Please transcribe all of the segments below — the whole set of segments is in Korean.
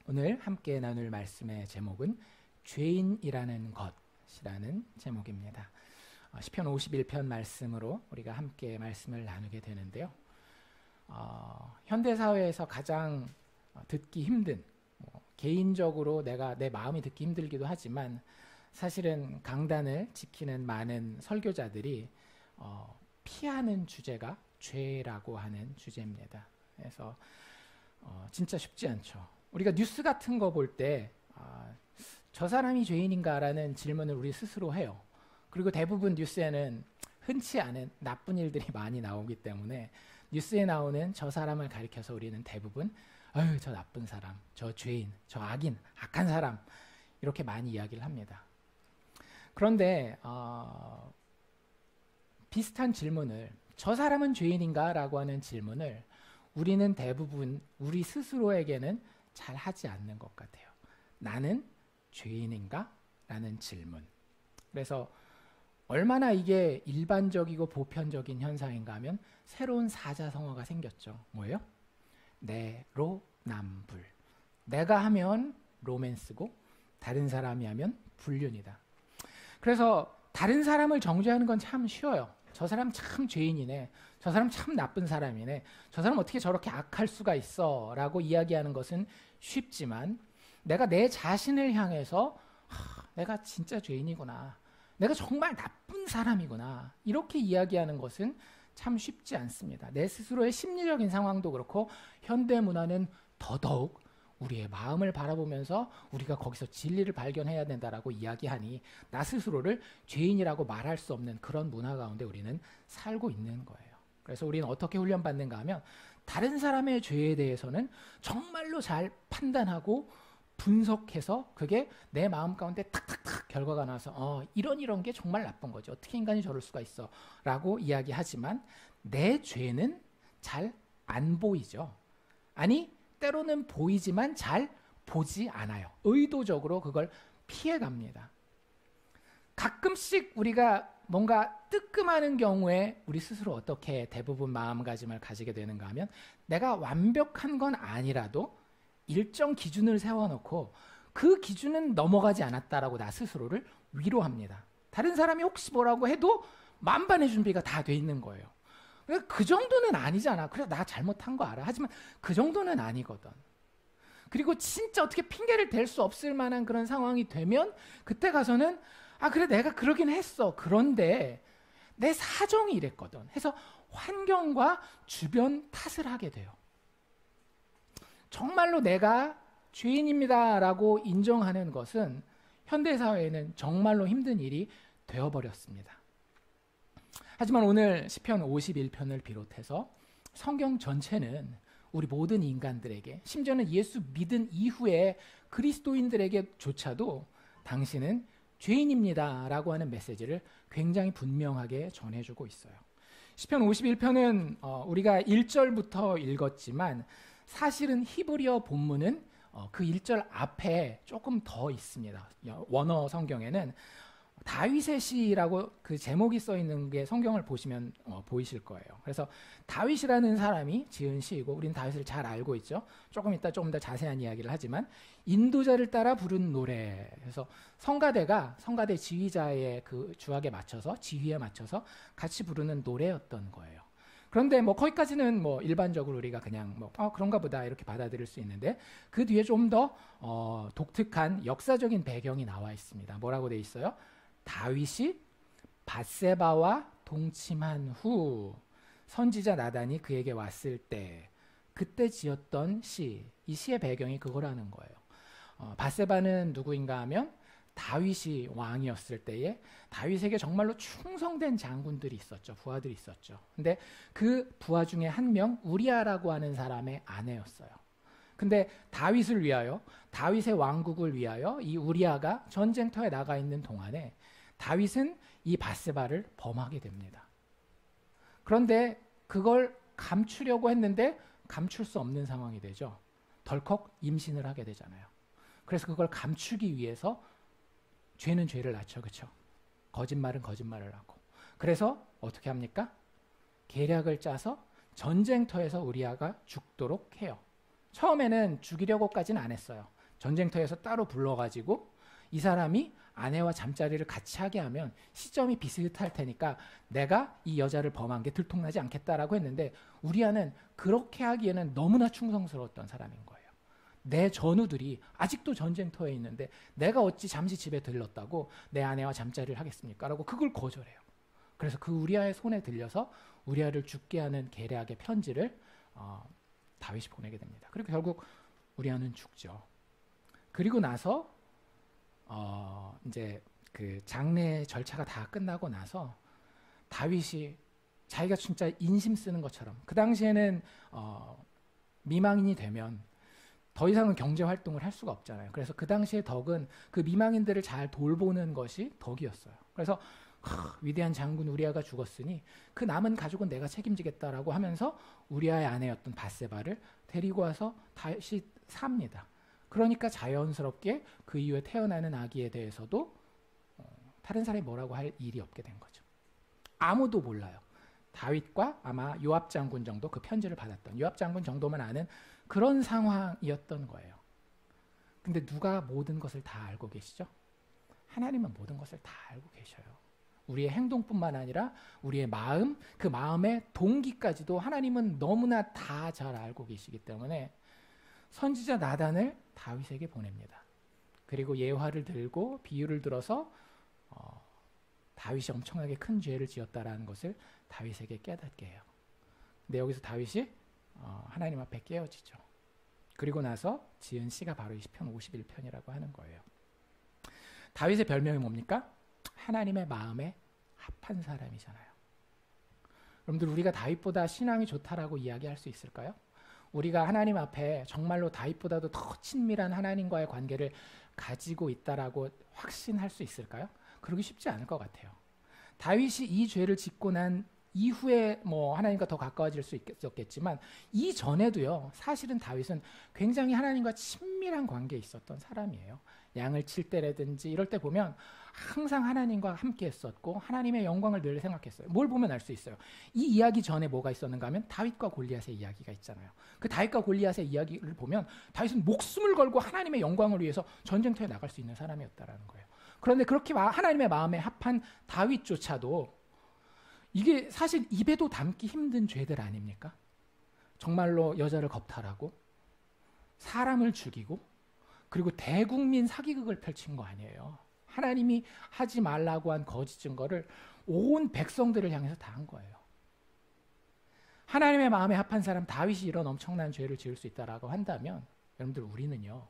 오늘 함께 나눌 말씀의 제목은 죄인이라는 것이라는 제목입니다. 시편 51편 말씀으로 우리가 함께 말씀을 나누게 되는데요. 현대사회에서 가장 듣기 힘든, 개인적으로 내 마음이 듣기 힘들기도 하지만 사실은 강단을 지키는 많은 설교자들이 피하는 주제가 죄라고 하는 주제입니다. 그래서 진짜 쉽지 않죠. 우리가 뉴스 같은 거 볼 때 저 사람이 죄인인가라는 질문을 우리 스스로 해요. 그리고 대부분 뉴스에는 흔치 않은 나쁜 일들이 많이 나오기 때문에 뉴스에 나오는 저 사람을 가리켜서 우리는 대부분 저 나쁜 사람, 저 죄인, 저 악인, 악한 사람 이렇게 많이 이야기를 합니다. 그런데 비슷한 질문을 저 사람은 죄인인가? 라고 하는 질문을 우리는 대부분 우리 스스로에게는 잘 하지 않는 것 같아요. 나는 죄인인가? 라는 질문. 그래서 얼마나 이게 일반적이고 보편적인 현상인가 하면 새로운 사자성어가 생겼죠. 뭐예요? 내로남불. 내가 하면 로맨스고 다른 사람이 하면 불륜이다. 그래서 다른 사람을 정죄하는 건 참 쉬워요. 저 사람 참 죄인이네. 저 사람 참 나쁜 사람이네. 저 사람 어떻게 저렇게 악할 수가 있어? 라고 이야기하는 것은 쉽지만 내가 내 자신을 향해서 내가 진짜 죄인이구나. 내가 정말 나쁜 사람이구나. 이렇게 이야기하는 것은 참 쉽지 않습니다. 내 스스로의 심리적인 상황도 그렇고 현대 문화는 더더욱 우리의 마음을 바라보면서 우리가 거기서 진리를 발견해야 된다라고 이야기하니 나 스스로를 죄인이라고 말할 수 없는 그런 문화 가운데 우리는 살고 있는 거예요. 그래서 우리는 어떻게 훈련받는가 하면 다른 사람의 죄에 대해서는 정말로 잘 판단하고 분석해서 그게 내 마음 가운데 탁탁탁 결과가 나서 이런 게 정말 나쁜 거지. 어떻게 인간이 저럴 수가 있어 라고 이야기하지만 내 죄는 잘 안 보이죠. 아니 때로는 보이지만 잘 보지 않아요. 의도적으로 그걸 피해갑니다. 가끔씩 우리가 뭔가 뜨끔하는 경우에 우리 스스로 어떻게 대부분 마음가짐을 가지게 되는가 하면 내가 완벽한 건 아니라도 일정 기준을 세워놓고 그 기준은 넘어가지 않았다라고 나 스스로를 위로합니다. 다른 사람이 혹시 뭐라고 해도 만반의 준비가 다 돼 있는 거예요. 그 정도는 아니잖아. 그래 나 잘못한 거 알아. 하지만 그 정도는 아니거든. 그리고 진짜 어떻게 핑계를 댈 수 없을 만한 그런 상황이 되면 그때 가서는 그래 내가 그러긴 했어. 그런데 내 사정이 이랬거든. 해서 환경과 주변 탓을 하게 돼요. 정말로 내가 죄인입니다 라고 인정하는 것은 현대사회에는 정말로 힘든 일이 되어버렸습니다. 하지만 오늘 시편 51편을 비롯해서 성경 전체는 우리 모든 인간들에게 심지어는 예수 믿은 이후에 그리스도인들에게조차도 당신은 죄인입니다 라고 하는 메시지를 굉장히 분명하게 전해주고 있어요. 시편 51편은 우리가 1절부터 읽었지만 사실은 히브리어 본문은 그 1절 앞에 조금 더 있습니다. 원어 성경에는 다윗의 시라고 그 제목이 써 있는 게 성경을 보시면 보이실 거예요. 그래서 다윗이라는 사람이 지은 시이고 우리는 다윗을 잘 알고 있죠. 조금 이따 조금 더 자세한 이야기를 하지만 인도자를 따라 부른 노래. 그래서 성가대 지휘자의 그 주악에 맞춰서 지휘에 맞춰서 같이 부르는 노래였던 거예요. 그런데 거기까지는 일반적으로 우리가 그냥 그런가 보다 이렇게 받아들일 수 있는데 그 뒤에 좀 더 독특한 역사적인 배경이 나와 있습니다. 뭐라고 돼 있어요? 다윗이 밧세바와 동침한 후 선지자 나단이 그에게 왔을 때 그때 지었던 시, 이 시의 배경이 그거라는 거예요. 밧세바는 누구인가 하면 다윗이 왕이었을 때에 다윗에게 정말로 충성된 장군들이 있었죠. 부하들이 있었죠. 근데 그 부하 중에 한 명 우리아라고 하는 사람의 아내였어요. 근데 다윗을 위하여, 다윗의 왕국을 위하여 이 우리아가 전쟁터에 나가 있는 동안에 다윗은 이 밧세바를 범하게 됩니다. 그런데 그걸 감추려고 했는데 감출 수 없는 상황이 되죠. 덜컥 임신을 하게 되잖아요. 그래서 그걸 감추기 위해서 죄는 죄를 낳죠. 그렇죠? 거짓말은 거짓말을 하고. 그래서 어떻게 합니까? 계략을 짜서 전쟁터에서 우리아가 죽도록 해요. 처음에는 죽이려고까지는 안 했어요. 전쟁터에서 따로 불러가지고 이 사람이 아내와 잠자리를 같이 하게 하면 시점이 비슷할 테니까 내가 이 여자를 범한 게 들통나지 않겠다라고 했는데 우리아는 그렇게 하기에는 너무나 충성스러웠던 사람인 거예요. 내 전우들이 아직도 전쟁터에 있는데 내가 어찌 잠시 집에 들렀다고 내 아내와 잠자리를 하겠습니까? 라고 그걸 거절해요. 그래서 그 우리아의 손에 들려서 우리아를 죽게 하는 계략의 편지를 다윗이 보내게 됩니다. 그리고 결국 우리아는 죽죠. 그리고 나서 이제 그 장례 절차가 다 끝나고 나서 다윗이 자기가 진짜 인심 쓰는 것처럼 그 당시에는 미망인이 되면 더 이상은 경제 활동을 할 수가 없잖아요. 그래서 그 당시의 덕은 그 미망인들을 잘 돌보는 것이 덕이었어요. 그래서 위대한 장군 우리아가 죽었으니 그 남은 가족은 내가 책임지겠다라고 하면서 우리아의 아내였던 밧세바를 데리고 와서 다시 삽니다. 그러니까 자연스럽게 그 이후에 태어나는 아기에 대해서도 다른 사람이 뭐라고 할 일이 없게 된 거죠. 아무도 몰라요. 다윗과 아마 요압 장군 정도 그 편지를 받았던 요압 장군 정도만 아는 그런 상황이었던 거예요. 근데 누가 모든 것을 다 알고 계시죠? 하나님은 모든 것을 다 알고 계셔요. 우리의 행동뿐만 아니라 우리의 마음, 그 마음의 동기까지도 하나님은 너무나 다 잘 알고 계시기 때문에 선지자 나단을 다윗에게 보냅니다. 그리고 예화를 들고 비유를 들어서 다윗이 엄청나게 큰 죄를 지었다라는 것을 다윗에게 깨닫게 해요. 근데 여기서 다윗이 하나님 앞에 깨어지죠. 그리고 나서 지은 시가 바로 이 시편 51편이라고 하는 거예요. 다윗의 별명이 뭡니까? 하나님의 마음에 합한 사람이잖아요. 여러분들 우리가 다윗보다 신앙이 좋다라고 이야기할 수 있을까요? 우리가 하나님 앞에 정말로 다윗보다도 더 친밀한 하나님과의 관계를 가지고 있다라고 확신할 수 있을까요? 그러기 쉽지 않을 것 같아요. 다윗이 이 죄를 짓고 난 이후에 뭐 하나님과 더 가까워질 수 있었겠지만 이전에도요. 사실은 다윗은 굉장히 하나님과 친밀한 관계에 있었던 사람이에요. 양을 칠 때라든지 이럴 때 보면 항상 하나님과 함께 했었고 하나님의 영광을 늘 생각했어요. 뭘 보면 알 수 있어요. 이 이야기 전에 뭐가 있었는가 하면 다윗과 골리앗의 이야기가 있잖아요. 그 다윗과 골리앗의 이야기를 보면 다윗은 목숨을 걸고 하나님의 영광을 위해서 전쟁터에 나갈 수 있는 사람이었다라는 거예요. 그런데 그렇게 하나님의 마음에 합한 다윗조차도 이게 사실 입에도 담기 힘든 죄들 아닙니까? 정말로 여자를 겁탈하고 사람을 죽이고 그리고 대국민 사기극을 펼친 거 아니에요. 하나님이 하지 말라고 한 거짓 증거를 온 백성들을 향해서 다 한 거예요. 하나님의 마음에 합한 사람 다윗이 이런 엄청난 죄를 지을 수 있다라고 한다면 여러분들 우리는요.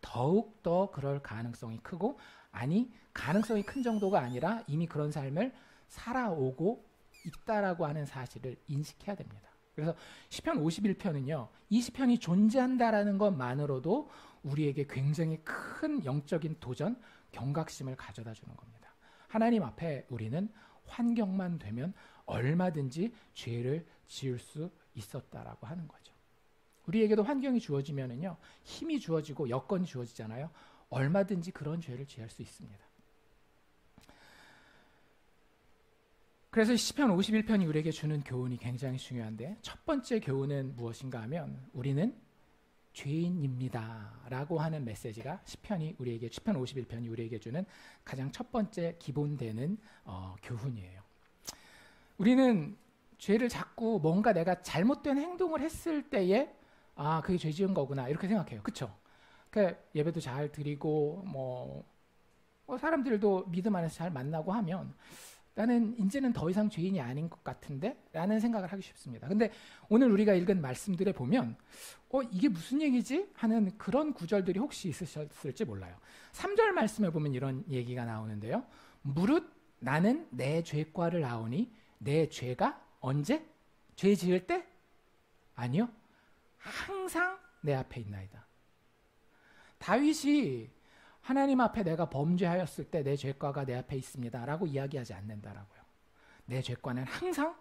더욱더 그럴 가능성이 크고 아니 가능성이 큰 정도가 아니라 이미 그런 삶을 살아오고 있다라고 하는 사실을 인식해야 됩니다. 그래서 시편 51편은요. 이 시편이 존재한다라는 것만으로도 우리에게 굉장히 큰 영적인 도전, 경각심을 가져다 주는 겁니다. 하나님 앞에 우리는 환경만 되면 얼마든지 죄를 지을 수 있었다라고 하는 거죠. 우리에게도 환경이 주어지면은요. 힘이 주어지고 여건이 주어지잖아요. 얼마든지 그런 죄를 지을 수 있습니다. 그래서 시편 51편이 우리에게 주는 교훈이 굉장히 중요한데 첫 번째 교훈은 무엇인가 하면 우리는 죄인입니다 라고 하는 메시지가 시편 51편이 우리에게 주는 가장 첫 번째 기본되는 교훈이에요. 우리는 죄를 자꾸 뭔가 내가 잘못된 행동을 했을 때에 그게 죄 지은 거구나 이렇게 생각해요. 그렇죠? 그러니까 예배도 잘 드리고 뭐 사람들도 믿음 안에서 잘 만나고 하면 나는 이제는 더 이상 죄인이 아닌 것 같은데? 라는 생각을 하기 쉽습니다. 근데 오늘 우리가 읽은 말씀들에 보면 이게 무슨 얘기지? 하는 그런 구절들이 혹시 있으셨을지 몰라요. 3절 말씀에 보면 이런 얘기가 나오는데요. 무릇 나는 내 죄과를 아오니 내 죄가 언제? 죄 지을 때? 아니요. 항상 내 앞에 있나이다. 다윗이 하나님 앞에 내가 범죄하였을 때 내 죄과가 내 앞에 있습니다 라고 이야기하지 않는다라고요. 내 죄과는 항상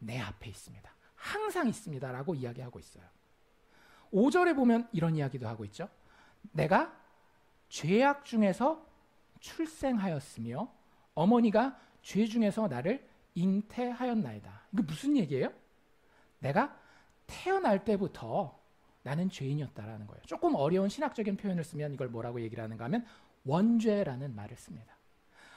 내 앞에 있습니다. 항상 있습니다 라고 이야기하고 있어요. 5절에 보면 이런 이야기도 하고 있죠. 내가 죄악 중에서 출생하였으며 어머니가 죄 중에서 나를 잉태하였나이다. 이게 무슨 얘기예요? 내가 태어날 때부터 나는 죄인이었다라는 거예요. 조금 어려운 신학적인 표현을 쓰면 이걸 뭐라고 얘기를 하는가 하면 원죄라는 말을 씁니다.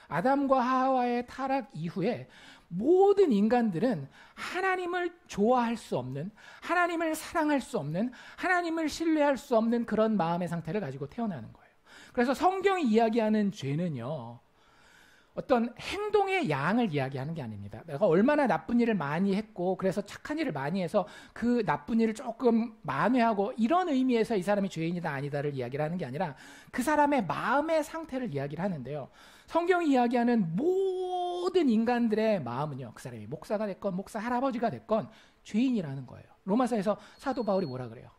아담과 하와의 타락 이후에 모든 인간들은 하나님을 좋아할 수 없는, 하나님을 사랑할 수 없는, 하나님을 신뢰할 수 없는 그런 마음의 상태를 가지고 태어나는 거예요. 그래서 성경이 이야기하는 죄는요, 어떤 행동의 양을 이야기하는 게 아닙니다. 내가 얼마나 나쁜 일을 많이 했고 그래서 착한 일을 많이 해서 그 나쁜 일을 조금 만회하고 이런 의미에서 이 사람이 죄인이다 아니다를 이야기를 하는 게 아니라 그 사람의 마음의 상태를 이야기를 하는데요. 성경이 이야기하는 모든 인간들의 마음은요, 그 사람이 목사가 됐건 목사 할아버지가 됐건 죄인이라는 거예요. 로마서에서 사도 바울이 뭐라 그래요?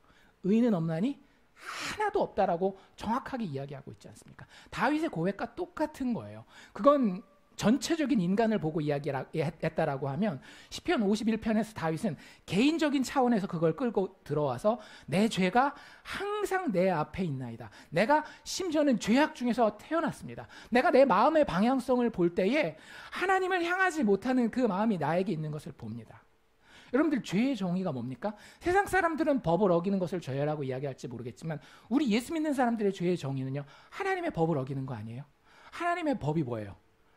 의인은 없나니 하나도 없다라고 정확하게 이야기하고 있지 않습니까? 다윗의 고백과 똑같은 거예요. 그건 전체적인 인간을 보고 이야기했다라고 하면 시편 51편에서 다윗은 개인적인 차원에서 그걸 끌고 들어와서 내 죄가 항상 내 앞에 있나이다. 내가 심지어는 죄악 중에서 태어났습니다. 내가 내 마음의 방향성을 볼 때에 하나님을 향하지 못하는 그 마음이 나에게 있는 것을 봅니다. 여러분들 죄의 정의가 뭡니까? 세상 사람들은 법을 어기는 것을 죄라고 이야기할지 모르겠지만 우리 예수 믿는 사람들의 죄의 정의는요, 하나님의 법을 어기는 거 아니에요? 하나님의 법이 뭐예요?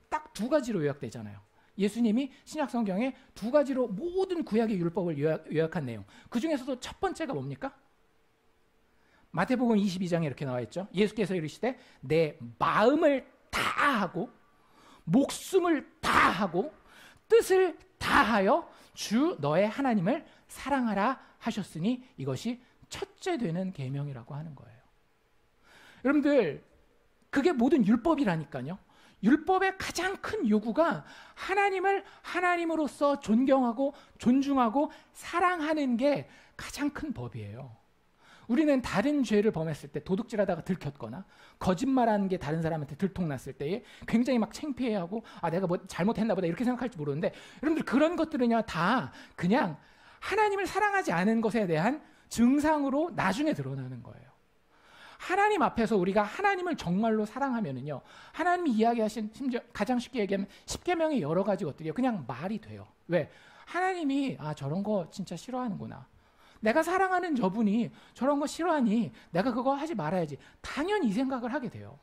딱 두 가지로 요약되잖아요. 예수님이 신약 성경에 두 가지로 모든 구약의 율법을 요약한 내용. 그 중에서도 첫 번째가 뭡니까? 마태복음 22장에 이렇게 나와 있죠. 예수께서 이르시되 내 마음을 다하고 목숨을 다하고 뜻을 다하여 주 너의 하나님을 사랑하라 하셨으니 이것이 첫째 되는 계명이라고 하는 거예요. 여러분들, 그게 모든 율법이라니까요. 율법의 가장 큰 요구가 하나님을 하나님으로서 존경하고 존중하고 사랑하는 게 가장 큰 법이에요. 우리는 다른 죄를 범했을 때, 도둑질하다가 들켰거나 거짓말하는 게 다른 사람한테 들통났을 때에 굉장히 막 창피해하고 내가 뭐 잘못했나 보다 이렇게 생각할지 모르는데, 여러분들 그런 것들은요 다 그냥 하나님을 사랑하지 않은 것에 대한 증상으로 나중에 드러나는 거예요. 하나님 앞에서 우리가 하나님을 정말로 사랑하면은요, 하나님이 이야기하신, 심지어 가장 쉽게 얘기하면 십계명의 여러 가지 것들이 그냥 말이 돼요. 왜? 하나님이 저런 거 진짜 싫어하는구나. 내가 사랑하는 저분이 저런 거 싫어하니 내가 그거 하지 말아야지. 당연히 이 생각을 하게 돼요.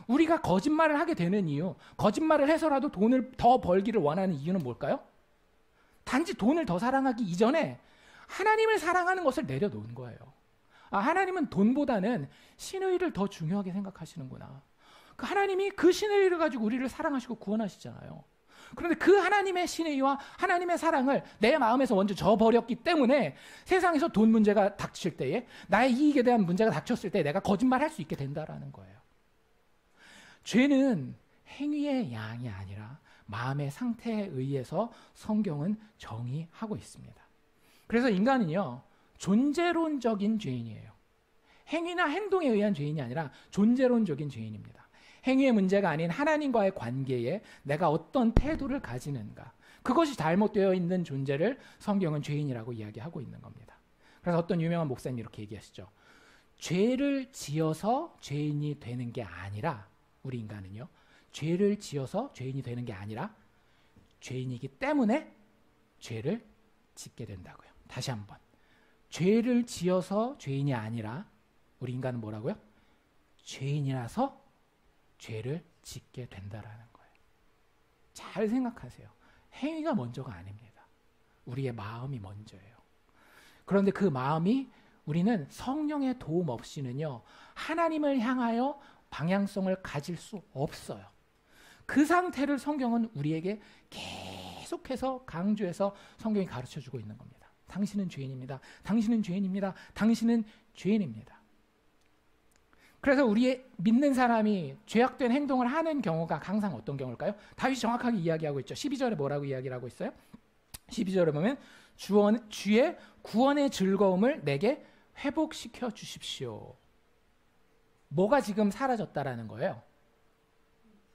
우리가 거짓말을 하게 되는 이유, 거짓말을 해서라도 돈을 더 벌기를 원하는 이유는 뭘까요? 단지 돈을 더 사랑하기 이전에 하나님을 사랑하는 것을 내려놓은 거예요. 하나님은 돈보다는 신의를 더 중요하게 생각하시는구나. 하나님이 그 신의를 가지고 우리를 사랑하시고 구원하시잖아요. 그런데 그 하나님의 신의와 하나님의 사랑을 내 마음에서 먼저 저버렸기 때문에 세상에서 돈 문제가 닥칠 때에, 나의 이익에 대한 문제가 닥쳤을 때 내가 거짓말할 수 있게 된다라는 거예요. 죄는 행위의 양이 아니라 마음의 상태에 의해서 성경은 정의하고 있습니다. 그래서 인간은요, 존재론적인 죄인이에요. 행위나 행동에 의한 죄인이 아니라 존재론적인 죄인입니다. 행위의 문제가 아닌 하나님과의 관계에 내가 어떤 태도를 가지는가, 그것이 잘못되어 있는 존재를 성경은 죄인이라고 이야기하고 있는 겁니다. 그래서 어떤 유명한 목사님이 이렇게 얘기하시죠. 죄를 지어서 죄인이 되는 게 아니라, 우리 인간은요, 죄를 지어서 죄인이 되는 게 아니라 죄인이기 때문에 죄를 짓게 된다고요. 다시 한번, 죄를 지어서 죄인이 아니라 우리 인간은 뭐라고요? 죄인이라서 죄를 짓게 된다라는 거예요. 잘 생각하세요. 행위가 먼저가 아닙니다. 우리의 마음이 먼저예요. 그런데 그 마음이, 우리는 성령의 도움 없이는요, 하나님을 향하여 방향성을 가질 수 없어요. 그 상태를 성경은 우리에게 계속해서 강조해서 성경이 가르쳐주고 있는 겁니다. 당신은 죄인입니다. 당신은 죄인입니다. 당신은 죄인입니다. 그래서 우리의 믿는 사람이 죄악된 행동을 하는 경우가 항상 어떤 경우일까요? 다윗이 정확하게 이야기하고 있죠. 12절에 뭐라고 이야기를 하고 있어요? 12절에 보면 주의 구원의 즐거움을 내게 회복시켜 주십시오. 뭐가 지금 사라졌다라는 거예요?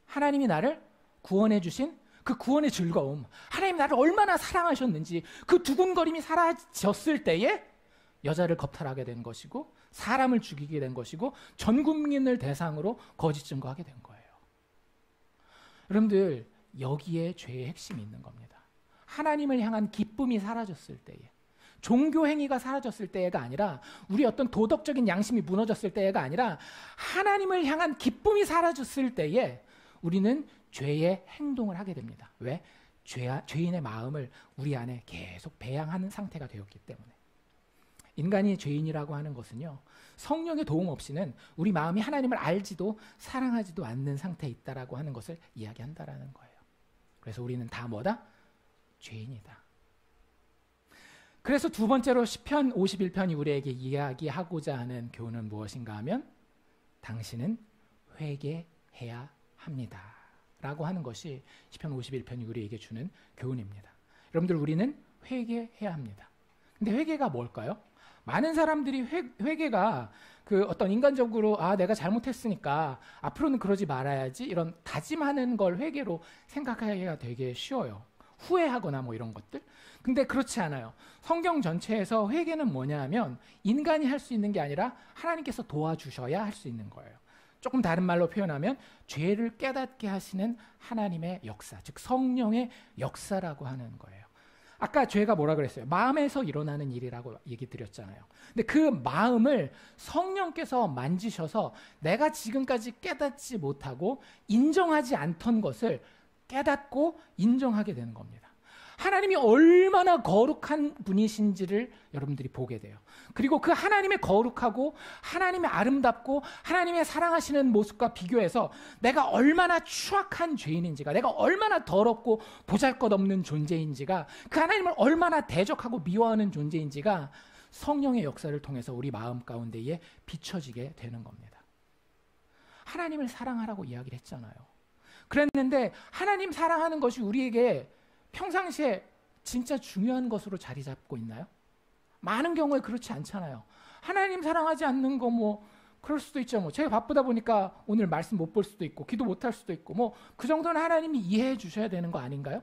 하나님이 나를 구원해 주신 그 구원의 즐거움, 하나님 나를 얼마나 사랑하셨는지 그 두근거림이 사라졌을 때에 여자를 겁탈하게 된 것이고, 사람을 죽이게 된 것이고, 전 국민을 대상으로 거짓 증거하게 된 거예요. 여러분들, 여기에 죄의 핵심이 있는 겁니다. 하나님을 향한 기쁨이 사라졌을 때에, 종교 행위가 사라졌을 때가 아니라 우리 어떤 도덕적인 양심이 무너졌을 때가 아니라 하나님을 향한 기쁨이 사라졌을 때에 우리는 죄의 행동을 하게 됩니다. 왜? 죄인의 마음을 우리 안에 계속 배양하는 상태가 되었기 때문에. 인간이 죄인이라고 하는 것은요, 성령의 도움 없이는 우리 마음이 하나님을 알지도 사랑하지도 않는 상태에 있다라고 하는 것을 이야기한다라는 거예요. 그래서 우리는 다 뭐다? 죄인이다. 그래서 두 번째로 시편 51편이 우리에게 이야기하고자 하는 교훈은 무엇인가 하면 당신은 회개해야 합니다 라고 하는 것이 시편 51편이 우리에게 주는 교훈입니다. 여러분들, 우리는 회개해야 합니다. 근데 회개가 뭘까요? 많은 사람들이 회개가 그 어떤 인간적으로 내가 잘못했으니까 앞으로는 그러지 말아야지 이런 다짐하는 걸 회개로 생각하기가 되게 쉬워요. 후회하거나 뭐 이런 것들. 근데 그렇지 않아요. 성경 전체에서 회개는 뭐냐 하면 인간이 할 수 있는 게 아니라 하나님께서 도와주셔야 할 수 있는 거예요. 조금 다른 말로 표현하면 죄를 깨닫게 하시는 하나님의 역사, 즉 성령의 역사라고 하는 거예요. 아까 죄가 뭐라 그랬어요? 마음에서 일어나는 일이라고 얘기 드렸잖아요. 근데 그 마음을 성령께서 만지셔서 내가 지금까지 깨닫지 못하고 인정하지 않던 것을 깨닫고 인정하게 되는 겁니다. 하나님이 얼마나 거룩한 분이신지를 여러분들이 보게 돼요. 그리고 그 하나님의 거룩하고 하나님의 아름답고 하나님의 사랑하시는 모습과 비교해서 내가 얼마나 추악한 죄인인지가, 내가 얼마나 더럽고 보잘것없는 존재인지가, 그 하나님을 얼마나 대적하고 미워하는 존재인지가 성령의 역사를 통해서 우리 마음 가운데에 비춰지게 되는 겁니다. 하나님을 사랑하라고 이야기를 했잖아요. 그랬는데 하나님 사랑하는 것이 우리에게 평상시에 진짜 중요한 것으로 자리 잡고 있나요? 많은 경우에 그렇지 않잖아요. 하나님 사랑하지 않는 거 뭐 그럴 수도 있죠. 뭐 제가 바쁘다 보니까 오늘 말씀 못 볼 수도 있고 기도 못 할 수도 있고 뭐 그 정도는 하나님이 이해해 주셔야 되는 거 아닌가요?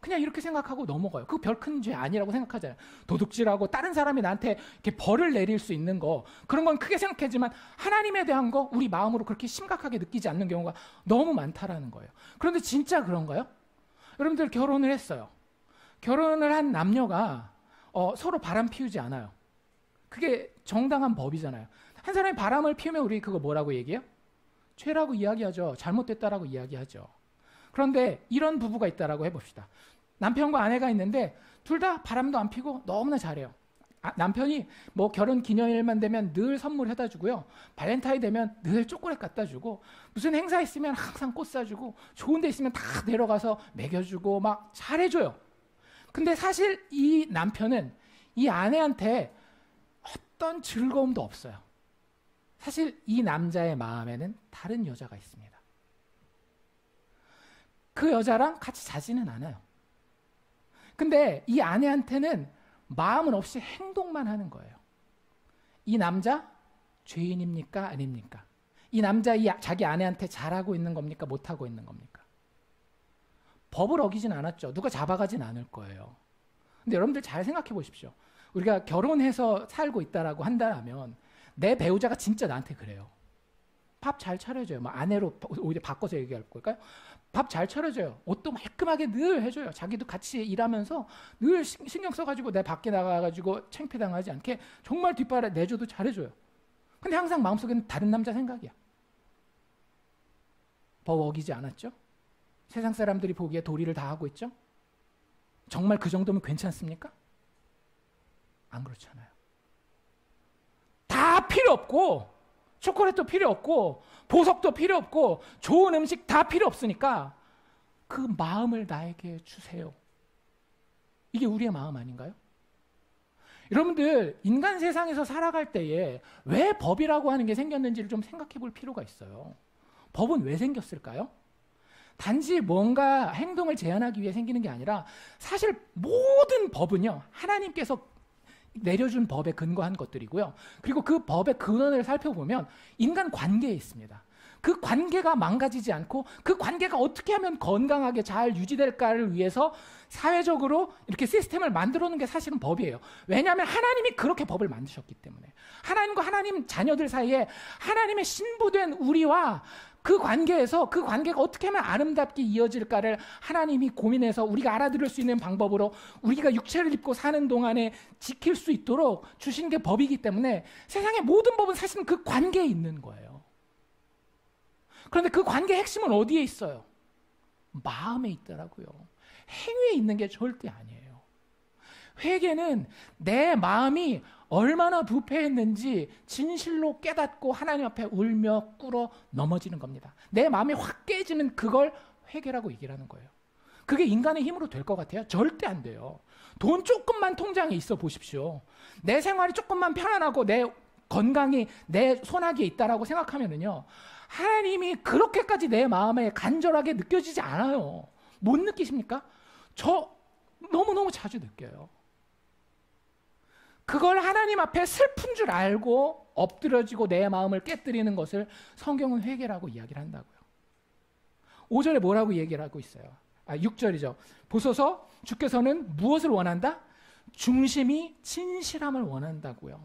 그냥 이렇게 생각하고 넘어가요. 그거 별 큰 죄 아니라고 생각하잖아요. 도둑질하고 다른 사람이 나한테 이렇게 벌을 내릴 수 있는 거, 그런 건 크게 생각하지만 하나님에 대한 거 우리 마음으로 그렇게 심각하게 느끼지 않는 경우가 너무 많다라는 거예요. 그런데 진짜 그런가요? 여러분들 결혼을 했어요. 결혼을 한 남녀가 서로 바람 피우지 않아요. 그게 정당한 법이잖아요. 한 사람이 바람을 피우면 우리 그거 뭐라고 얘기해요? 죄라고 이야기하죠. 잘못됐다라고 이야기하죠. 그런데 이런 부부가 있다라고 해봅시다. 남편과 아내가 있는데 둘 다 바람도 안 피고 너무나 잘해요. 남편이 뭐 결혼 기념일만 되면 늘 선물 해다 주고요. 발렌타인 되면 늘 초콜릿 갖다 주고, 무슨 행사 있으면 항상 꽃 사주고, 좋은 데 있으면 다 내려가서 먹여주고 막 잘해줘요. 근데 사실 이 남편은 이 아내한테 어떤 즐거움도 없어요. 사실 이 남자의 마음에는 다른 여자가 있습니다. 그 여자랑 같이 자지는 않아요. 근데 이 아내한테는 마음은 없이 행동만 하는 거예요. 이 남자 죄인입니까? 아닙니까? 이 남자 자기 아내한테 잘하고 있는 겁니까? 못하고 있는 겁니까? 법을 어기진 않았죠. 누가 잡아가진 않을 거예요. 근데 여러분들 잘 생각해 보십시오. 우리가 결혼해서 살고 있다라고 한다면 내 배우자가 진짜 나한테 그래요. 밥 잘 차려줘요. 뭐 아내로 오히려 바꿔서 얘기할 걸까요? 밥 잘 차려줘요. 옷도 말끔하게 늘 해줘요. 자기도 같이 일하면서 늘 신경 써가지고 내 밖에 나가가지고 창피당하지 않게 정말 뒷발에 내줘도 잘해줘요. 근데 항상 마음속에는 다른 남자 생각이야. 법 어기지 않았죠? 세상 사람들이 보기에 도리를 다 하고 있죠? 정말 그 정도면 괜찮습니까? 안 그렇잖아요. 다 필요 없고, 초콜릿도 필요 없고, 보석도 필요 없고, 좋은 음식 다 필요 없으니까 그 마음을 나에게 주세요. 이게 우리의 마음 아닌가요? 여러분들, 인간 세상에서 살아갈 때에 왜 법이라고 하는 게 생겼는지를 좀 생각해 볼 필요가 있어요. 법은 왜 생겼을까요? 단지 뭔가 행동을 제한하기 위해 생기는 게 아니라 사실 모든 법은요, 하나님께서 내려준 법에 근거한 것들이고요. 그리고 그 법의 근원을 살펴보면 인간 관계에 있습니다. 그 관계가 망가지지 않고 그 관계가 어떻게 하면 건강하게 잘 유지될까를 위해서 사회적으로 이렇게 시스템을 만들어 놓은 게 사실은 법이에요. 왜냐하면 하나님이 그렇게 법을 만드셨기 때문에. 하나님과 하나님 자녀들 사이에 하나님의 신부된 우리와 그 관계에서 그 관계가 어떻게 하면 아름답게 이어질까를 하나님이 고민해서 우리가 알아들을 수 있는 방법으로 우리가 육체를 입고 사는 동안에 지킬 수 있도록 주신 게 법이기 때문에 세상의 모든 법은 사실은 그 관계에 있는 거예요. 그런데 그 관계의 핵심은 어디에 있어요? 마음에 있더라고요. 행위에 있는 게 절대 아니에요. 회개는 내 마음이 얼마나 부패했는지 진실로 깨닫고 하나님 앞에 울며 꿇어 넘어지는 겁니다. 내 마음이 확 깨지는 그걸 회개라고 얘기하는 거예요. 그게 인간의 힘으로 될 것 같아요? 절대 안 돼요. 돈 조금만 통장에 있어 보십시오. 내 생활이 조금만 편안하고 내 건강이 내 손아귀에 있다라고 생각하면은요, 하나님이 그렇게까지 내 마음에 간절하게 느껴지지 않아요. 못 느끼십니까? 저 너무너무 자주 느껴요. 그걸 하나님 앞에 슬픈 줄 알고 엎드려지고 내 마음을 깨뜨리는 것을 성경은 회개라고 이야기를 한다고요. 5절에 뭐라고 얘기를 하고 있어요? 6절이죠. 보소서 주께서는 무엇을 원한다? 중심이 진실함을 원한다고요.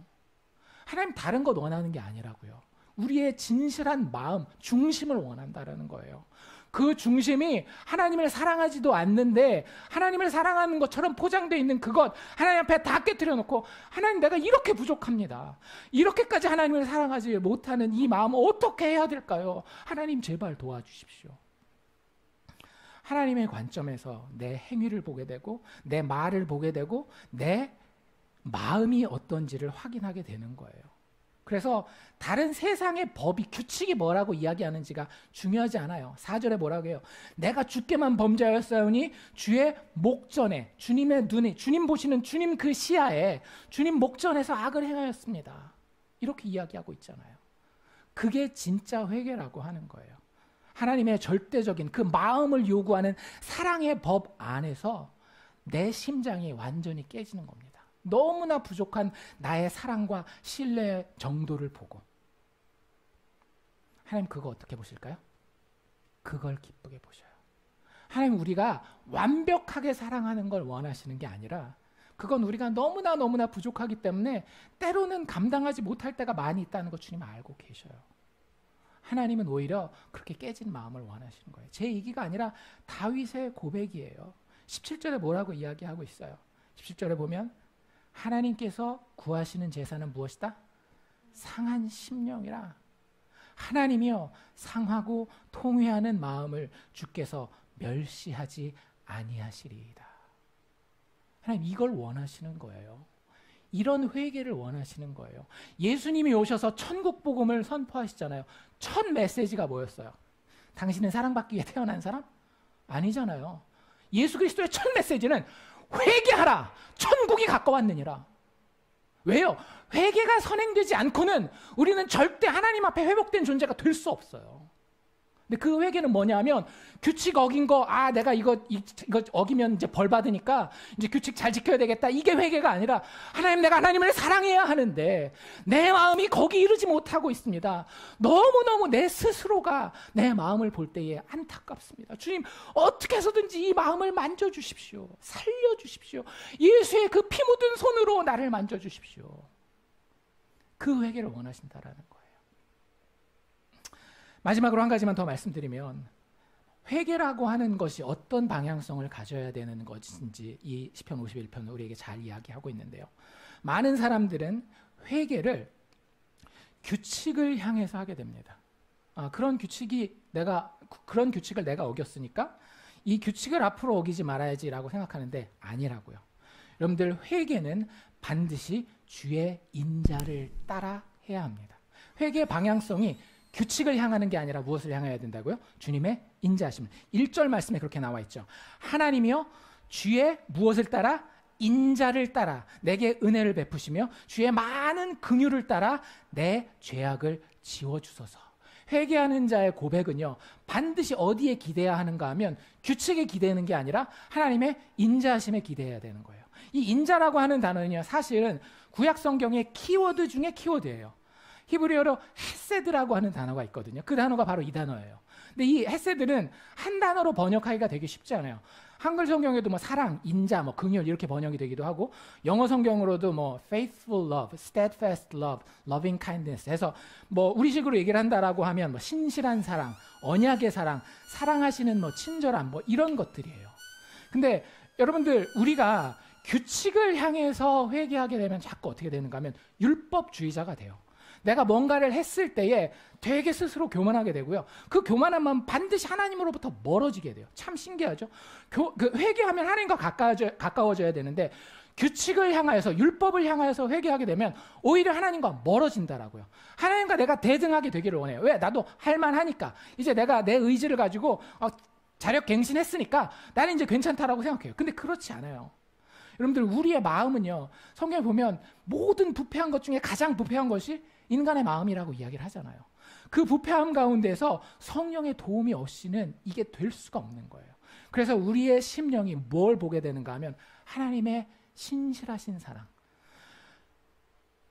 하나님 다른 것 원하는 게 아니라고요. 우리의 진실한 마음, 중심을 원한다라는 거예요. 그 중심이 하나님을 사랑하지도 않는데 하나님을 사랑하는 것처럼 포장되어 있는 그것 하나님 앞에 다 깨뜨려 놓고 하나님 내가 이렇게 부족합니다. 이렇게까지 하나님을 사랑하지 못하는 이 마음 어떻게 해야 될까요? 하나님 제발 도와주십시오. 하나님의 관점에서 내 행위를 보게 되고 내 말을 보게 되고 내 마음이 어떤지를 확인하게 되는 거예요. 그래서 다른 세상의 법이 규칙이 뭐라고 이야기하는지가 중요하지 않아요. 4절에 뭐라고 해요? 내가 주께만 범죄하였사오니 주의 목전에 주님의 눈이 주님 보시는 주님 그 시야에 주님 목전에서 악을 행하였습니다. 이렇게 이야기하고 있잖아요. 그게 진짜 회개라고 하는 거예요. 하나님의 절대적인 그 마음을 요구하는 사랑의 법 안에서 내 심장이 완전히 깨지는 겁니다. 너무나 부족한 나의 사랑과 신뢰 정도를 보고 하나님 그거 어떻게 보실까요? 그걸 기쁘게 보셔요. 하나님 우리가 완벽하게 사랑하는 걸 원하시는 게 아니라 그건 우리가 너무나 부족하기 때문에 때로는 감당하지 못할 때가 많이 있다는 거 주님 알고 계셔요. 하나님은 오히려 그렇게 깨진 마음을 원하시는 거예요. 제 얘기가 아니라 다윗의 고백이에요. 17절에 뭐라고 이야기하고 있어요? 17절에 보면 하나님께서 구하시는 제사는 무엇이다? 상한 심령이라. 하나님이요 상하고 통회하는 마음을 주께서 멸시하지 아니하시리이다. 하나님 이걸 원하시는 거예요. 이런 회개를 원하시는 거예요. 예수님이 오셔서 천국 복음을 선포하시잖아요. 첫 메시지가 뭐였어요? 당신은 사랑받기 위해 태어난 사람? 아니잖아요. 예수 그리스도의 첫 메시지는 회개하라. 천국이 가까웠느니라. 왜요? 회개가 선행되지 않고는 우리는 절대 하나님 앞에 회복된 존재가 될 수 없어요. 근데 그 회개는 뭐냐면 규칙 어긴 거, 내가 이거 어기면 이제 벌 받으니까 이제 규칙 잘 지켜야 되겠다. 이게 회개가 아니라 하나님 내가 하나님을 사랑해야 하는데 내 마음이 거기 이르지 못하고 있습니다. 너무너무 내 스스로가 내 마음을 볼 때에 안타깝습니다. 주님 어떻게 해서든지 이 마음을 만져주십시오. 살려주십시오. 예수의 그 피 묻은 손으로 나를 만져주십시오. 그 회개를 원하신다라는 거예요. 마지막으로 한 가지만 더 말씀드리면 회개라고 하는 것이 어떤 방향성을 가져야 되는 것인지 이 시편 51편은 우리에게 잘 이야기하고 있는데요. 많은 사람들은 회개를 규칙을 향해서 하게 됩니다. 그런 규칙을 내가 어겼으니까 이 규칙을 앞으로 어기지 말아야지라고 생각하는데 아니라고요. 여러분들 회개는 반드시 주의 인자를 따라 해야 합니다. 회개의 방향성이 규칙을 향하는 게 아니라 무엇을 향해야 된다고요? 주님의 인자하심을. 1절 말씀에 그렇게 나와 있죠. 하나님이여 주의 무엇을 따라? 인자를 따라 내게 은혜를 베푸시며 주의 많은 긍휼을 따라 내 죄악을 지워주소서. 회개하는 자의 고백은요 반드시 어디에 기대야 하는가 하면 규칙에 기대는 게 아니라 하나님의 인자하심에 기대해야 되는 거예요. 이 인자라고 하는 단어는요 사실은 구약 성경의 키워드 중에 키워드예요. 히브리어로 헤세드라고 하는 단어가 있거든요. 그 단어가 바로 이 단어예요. 근데 이 헤세드는 한 단어로 번역하기가 되게 쉽지 않아요. 한글 성경에도 뭐 사랑, 인자, 뭐 긍휼 이렇게 번역이 되기도 하고, 영어 성경으로도 뭐 faithful love, steadfast love, loving kindness 해서 뭐 우리식으로 얘기를 한다라고 하면 뭐 신실한 사랑, 언약의 사랑, 사랑하시는 뭐 친절함 뭐 이런 것들이에요. 근데 여러분들, 우리가 규칙을 향해서 회개하게 되면 자꾸 어떻게 되는가 하면 율법주의자가 돼요. 내가 뭔가를 했을 때에 되게 스스로 교만하게 되고요. 그 교만함은 반드시 하나님으로부터 멀어지게 돼요. 참 신기하죠? 회개하면 하나님과 가까워져야 되는데, 규칙을 향하여서, 율법을 향하여서 회개하게 되면 오히려 하나님과 멀어진다라고요. 하나님과 내가 대등하게 되기를 원해요. 왜? 나도 할만하니까. 이제 내가 내 의지를 가지고 자력갱신했으니까 나는 이제 괜찮다라고 생각해요. 근데 그렇지 않아요. 여러분들, 우리의 마음은요, 성경에 보면 모든 부패한 것 중에 가장 부패한 것이 인간의 마음이라고 이야기를 하잖아요. 그 부패함 가운데서 성령의 도움이 없이는 이게 될 수가 없는 거예요. 그래서 우리의 심령이 뭘 보게 되는가 하면 하나님의 신실하신 사랑.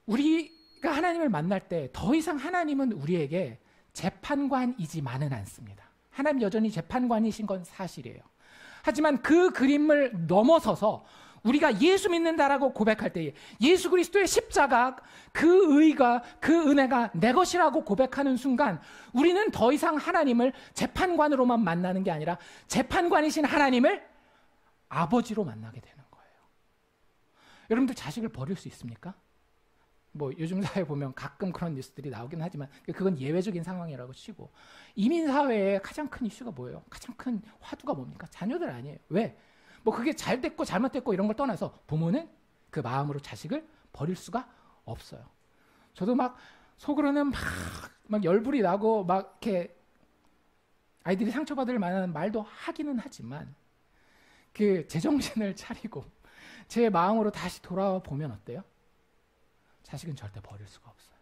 우리가 하나님을 만날 때 더 이상 하나님은 우리에게 재판관이지만은 않습니다. 하나님 여전히 재판관이신 건 사실이에요. 하지만 그 그림을 넘어서서 우리가 예수 믿는다라고 고백할 때에 예수 그리스도의 십자가, 그 의가, 그 은혜가 내 것이라고 고백하는 순간 우리는 더 이상 하나님을 재판관으로만 만나는 게 아니라 재판관이신 하나님을 아버지로 만나게 되는 거예요. 여러분들, 자식을 버릴 수 있습니까? 뭐 요즘 사회 보면 가끔 그런 뉴스들이 나오긴 하지만 그건 예외적인 상황이라고 치고, 이민 사회의 가장 큰 이슈가 뭐예요? 가장 큰 화두가 뭡니까? 자녀들 아니에요. 왜? 뭐 그게 잘 됐고 잘못됐고 이런 걸 떠나서 부모는 그 마음으로 자식을 버릴 수가 없어요. 저도 막 속으로는 막 열불이 나고 막 이렇게 아이들이 상처받을 만한 말도 하기는 하지만, 그 제정신을 차리고 제 마음으로 다시 돌아와 보면 어때요? 자식은 절대 버릴 수가 없어요.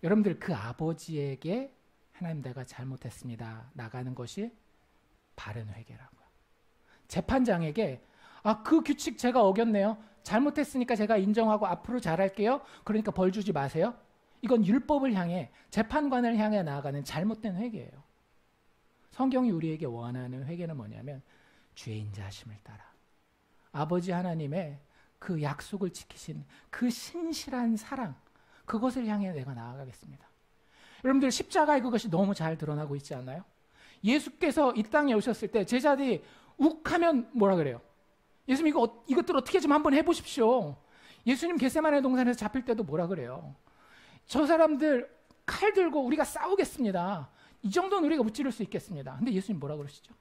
여러분들, 그 아버지에게 하나님, 내가 잘못했습니다 나가는 것이 바른 회개라고요. 재판장에게 그 규칙 제가 어겼네요. 잘못했으니까 제가 인정하고 앞으로 잘할게요. 그러니까 벌 주지 마세요. 이건 율법을 향해, 재판관을 향해 나아가는 잘못된 회개예요. 성경이 우리에게 원하는 회개는 뭐냐면 주의 인자하심을 따라 아버지 하나님의 그 약속을 지키신 그 신실한 사랑, 그것을 향해 내가 나아가겠습니다. 여러분들, 십자가의 그것이 너무 잘 드러나고 있지 않나요? 예수께서 이 땅에 오셨을 때 제자들이 욱하면 뭐라 그래요? 예수님, 이것들 어떻게 좀 한번 해보십시오. 예수님 겟세마네 동산에서 잡힐 때도 뭐라 그래요? 저 사람들 칼 들고 우리가 싸우겠습니다. 이 정도는 우리가 무찌를 수 있겠습니다. 근데 예수님 뭐라 그러시죠?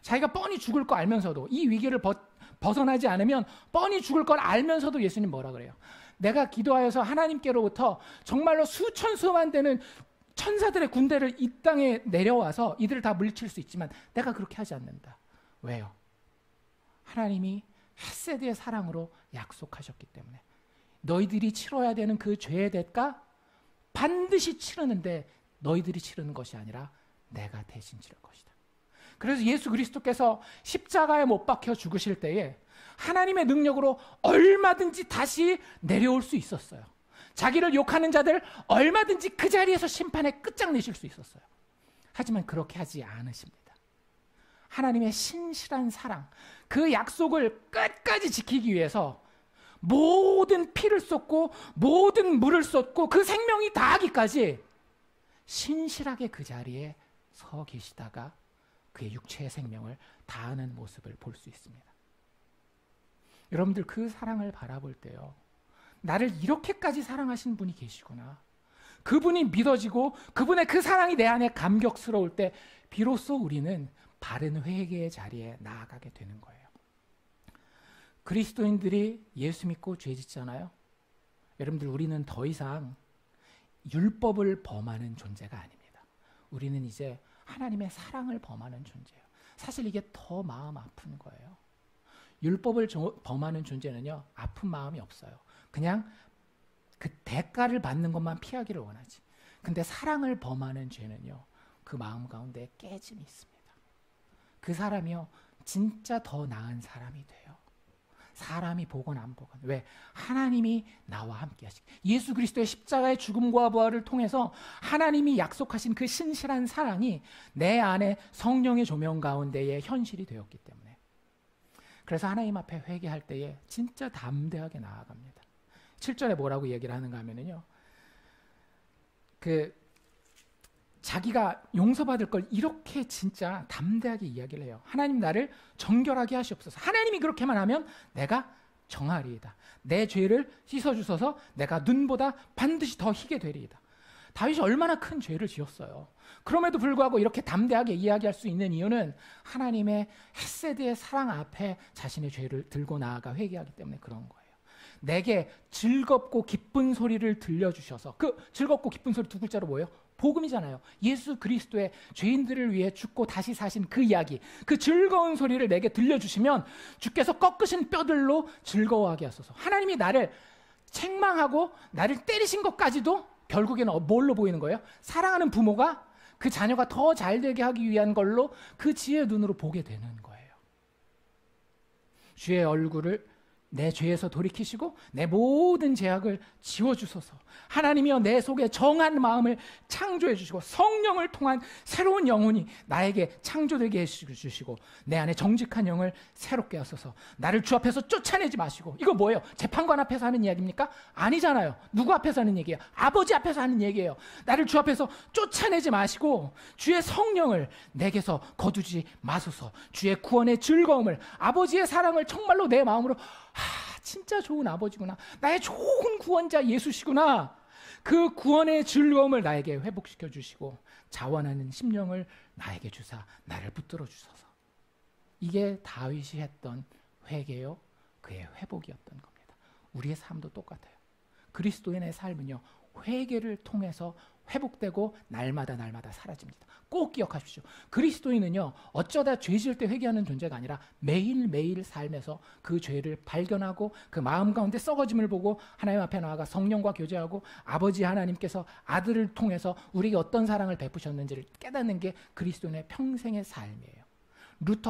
자기가 뻔히 죽을 거 알면서도, 이 위기를 벗어나지 않으면 뻔히 죽을 걸 알면서도 예수님 뭐라 그래요? 내가 기도하여서 하나님께로부터 정말로 수천 수만 되는 천사들의 군대를 이 땅에 내려와서 이들을 다 물리칠 수 있지만 내가 그렇게 하지 않는다. 왜요? 하나님이 헤세드의 사랑으로 약속하셨기 때문에 너희들이 치러야 되는 그 죄의 대가 반드시 치르는데 너희들이 치르는 것이 아니라 내가 대신 치를 것이다. 그래서 예수 그리스도께서 십자가에 못 박혀 죽으실 때에 하나님의 능력으로 얼마든지 다시 내려올 수 있었어요. 자기를 욕하는 자들 얼마든지 그 자리에서 심판에 끝장내실 수 있었어요. 하지만 그렇게 하지 않으십니다. 하나님의 신실한 사랑, 그 약속을 끝까지 지키기 위해서 모든 피를 쏟고 모든 물을 쏟고 그 생명이 다하기까지 신실하게 그 자리에 서 계시다가 그의 육체의 생명을 다하는 모습을 볼 수 있습니다. 여러분들, 그 사랑을 바라볼 때요, 나를 이렇게까지 사랑하신 분이 계시구나, 그분이 믿어지고 그분의 그 사랑이 내 안에 감격스러울 때 비로소 우리는 바른 회개의 자리에 나아가게 되는 거예요. 그리스도인들이 예수 믿고 죄 짓잖아요. 여러분들, 우리는 더 이상 율법을 범하는 존재가 아닙니다. 우리는 이제 하나님의 사랑을 범하는 존재예요. 사실 이게 더 마음 아픈 거예요. 율법을 범하는 존재는요, 아픈 마음이 없어요. 그냥 그 대가를 받는 것만 피하기를 원하지. 근데 사랑을 범하는 죄는요, 그 마음 가운데 깨짐이 있습니다. 그 사람이요, 진짜 더 나은 사람이 돼요. 사람이 보건 안 보건. 왜? 하나님이 나와 함께 하시기. 예수 그리스도의 십자가의 죽음과 부활을 통해서 하나님이 약속하신 그 신실한 사랑이 내 안에 성령의 조명 가운데에 현실이 되었기 때문에. 그래서 하나님 앞에 회개할 때에 진짜 담대하게 나아갑니다. 7절에 뭐라고 얘기를 하는가 하면은요, 자기가 용서받을 걸 이렇게 진짜 담대하게 이야기를 해요. 하나님 나를 정결하게 하시옵소서. 하나님이 그렇게만 하면 내가 정하리이다. 내 죄를 씻어주셔서 내가 눈보다 반드시 더 희게 되리이다. 다윗이 얼마나 큰 죄를 지었어요. 그럼에도 불구하고 이렇게 담대하게 이야기할 수 있는 이유는 하나님의 헤세드의 사랑 앞에 자신의 죄를 들고 나아가 회개하기 때문에 그런 거예요. 내게 즐겁고 기쁜 소리를 들려주셔서, 그 즐겁고 기쁜 소리 두 글자로 뭐예요? 복음이잖아요. 예수 그리스도의 죄인들을 위해 죽고 다시 사신 그 이야기, 그 즐거운 소리를 내게 들려주시면 주께서 꺾으신 뼈들로 즐거워하게 하소서. 하나님이 나를 책망하고 나를 때리신 것까지도 결국에는 뭘로 보이는 거예요? 사랑하는 부모가 그 자녀가 더 잘되게 하기 위한 걸로 그 지혜의 눈으로 보게 되는 거예요. 주의 얼굴을 내 죄에서 돌이키시고 내 모든 죄악을 지워주소서. 하나님이여 내 속에 정한 마음을 창조해 주시고 성령을 통한 새로운 영혼이 나에게 창조되게 해주시고 내 안에 정직한 영을 새롭게 하소서. 나를 주 앞에서 쫓아내지 마시고. 이거 뭐예요? 재판관 앞에서 하는 이야기입니까? 아니잖아요. 누구 앞에서 하는 얘기예요? 아버지 앞에서 하는 얘기예요. 나를 주 앞에서 쫓아내지 마시고 주의 성령을 내게서 거두지 마소서. 주의 구원의 즐거움을, 아버지의 사랑을 정말로 내 마음으로, 진짜 좋은 아버지구나, 나의 좋은 구원자 예수시구나, 그 구원의 즐거움을 나에게 회복시켜 주시고 자원하는 심령을 나에게 주사 나를 붙들어 주소서. 이게 다윗이 했던 회개요, 그의 회복이었던 겁니다. 우리의 삶도 똑같아요. 그리스도인의 삶은요, 회개를 통해서 회복되고 날마다 사라집니다. 꼭 기억하십시오. 그리스도인은요, 어쩌다 죄 지을 때 회개하는 존재가 아니라 매일매일 삶에서 그 죄를 발견하고 그 마음 가운데 썩어짐을 보고 하나님 앞에 나아가 성령과 교제하고 아버지 하나님께서 아들을 통해서 우리에게 어떤 사랑을 베푸셨는지를 깨닫는 게 그리스도인의 평생의 삶이에요.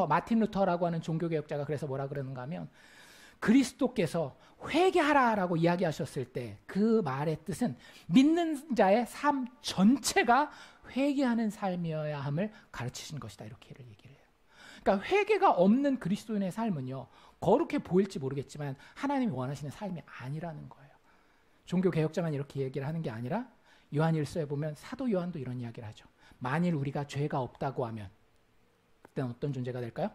마틴 루터라고 하는 종교개혁자가 그래서 뭐라 그러는가 하면, 그리스도께서 회개하라라고 이야기하셨을 때 그 말의 뜻은 믿는 자의 삶 전체가 회개하는 삶이어야 함을 가르치신 것이다, 이렇게 얘기를 해요. 그러니까 회개가 없는 그리스도인의 삶은요, 거룩해 보일지 모르겠지만 하나님이 원하시는 삶이 아니라는 거예요. 종교개혁자만 이렇게 얘기를 하는 게 아니라 요한일서에 보면 사도 요한도 이런 이야기를 하죠. 만일 우리가 죄가 없다고 하면 그때는 어떤 존재가 될까요?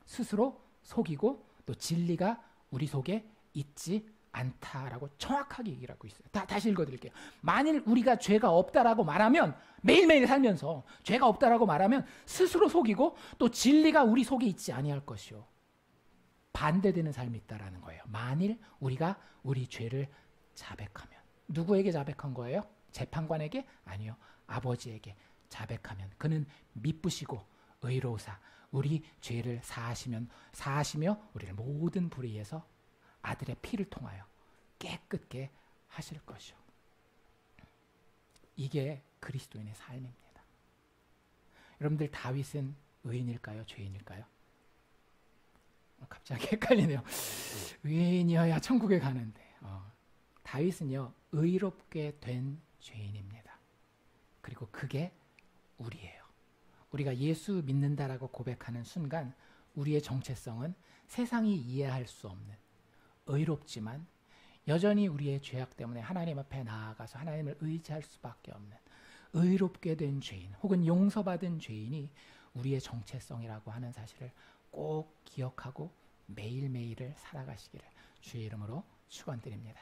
스스로 속이고 또 진리가 우리 속에 있지 않다라고 정확하게 얘기를 하고 있어요. 다시 읽어드릴게요. 만일 우리가 죄가 없다라고 말하면, 매일매일 살면서 죄가 없다라고 말하면 스스로 속이고 또 진리가 우리 속에 있지 아니할 것이요, 반대되는 삶이 있다라는 거예요. 만일 우리가 우리 죄를 자백하면. 누구에게 자백한 거예요? 재판관에게? 아니요, 아버지에게 자백하면 그는 미쁘시고 의로우사 우리 죄를 사하시며 우리를 모든 불의에서 아들의 피를 통하여 깨끗게 하실 것이요. 이게 그리스도인의 삶입니다. 여러분들, 다윗은 의인일까요? 죄인일까요? 갑자기 헷갈리네요. 의인이어야 천국에 가는데, 다윗은요, 의롭게 된 죄인입니다. 그리고 그게 우리예요. 우리가 예수 믿는다라고 고백하는 순간 우리의 정체성은 세상이 이해할 수 없는, 의롭지만 여전히 우리의 죄악 때문에 하나님 앞에 나아가서 하나님을 의지할 수밖에 없는 의롭게 된 죄인, 혹은 용서받은 죄인이 우리의 정체성이라고 하는 사실을 꼭 기억하고 매일매일을 살아가시기를 주의 이름으로 축원드립니다.